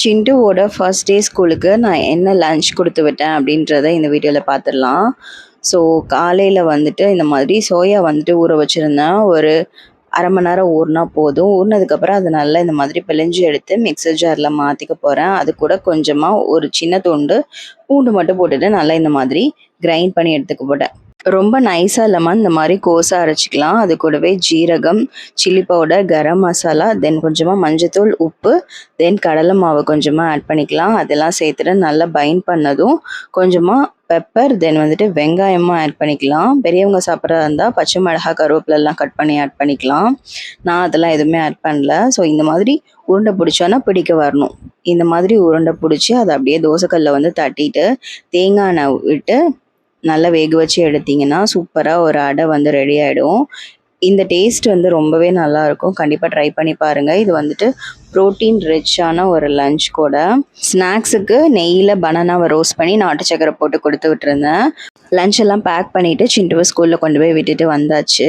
சிண்டுவோட first day ஸ்கூலுக்கு நான் என்ன லன்ச் கொடுத்து விட்டேன் அப்படின்றத இந்த வீடியோவில் பார்த்துடலாம். ஸோ காலையில் வந்துட்டு இந்த மாதிரி சோயா வந்துட்டு ஊற வச்சுருந்தேன். ஒரு அரை மணி நேரம் ஊறினா போதும். ஊறினதுக்கப்புறம் அதை நல்லா இந்த மாதிரி பிழிஞ்சு எடுத்து மிக்சர் ஜாரில் மாற்றிக்க போகிறேன். அது கூட கொஞ்சமாக ஒரு சின்ன துண்டு பூண்டு மட்டும் போட்டுட்டு நல்லா இந்த மாதிரி கிரைண்ட் பண்ணி எடுத்துக்க போட்டேன். ரொம்ப நைஸாக இல்லாமல் இந்த மாதிரி கோஸாக அரைச்சிக்கலாம். அது கூடவே ஜீரகம், சில்லி பவுடர், கரம் மசாலா, தென் கொஞ்சமாக மஞ்சத்தூள், உப்பு, தென் கடலை மாவு கொஞ்சமாக ஆட் பண்ணிக்கலாம். அதெல்லாம் சேர்த்துட்டு நல்லா பைண்ட் பண்ணதும் கொஞ்சமாக பெப்பர், தென் வந்துட்டு வெங்காயமும் ஆட் பண்ணிக்கலாம். பெரியவங்க சாப்பிட்றதா இருந்தால் பச்சை மிளகாய், கருவேப்பிலெல்லாம் கட் பண்ணி ஆட் பண்ணிக்கலாம். நான் அதெல்லாம் எதுவுமே ஆட் பண்ணல. ஸோ இந்த மாதிரி உருண்டை பிடிச்சோன்னா பிடிக்க வரணும். இந்த மாதிரி உருண்டை பிடிச்சி அதை அப்படியே தோசைக்கல்லில் வந்து தட்டிட்டு தேங்காய் எண்ணெய் விட்டு நல்லா வேக வச்சு எடுத்திங்கன்னா சூப்பராக ஒரு அடை வந்து ரெடி ஆகிடும். இந்த டேஸ்ட் வந்து ரொம்பவே நல்லாயிருக்கும். கண்டிப்பாக ட்ரை பண்ணி பாருங்கள். இது வந்துட்டு ப்ரோட்டீன் ரிச்சான ஒரு லஞ்ச் கூட. ஸ்நாக்ஸுக்கு நெய்யில் பனானாவை ரோஸ்ட் பண்ணி நாட்டு சக்கரை போட்டு கொடுத்து விட்டுருந்தேன். லஞ்ச் எல்லாம் பேக் பண்ணிவிட்டு சிண்டுவை ஸ்கூலில் கொண்டு போய் விட்டுட்டு வந்தாச்சு.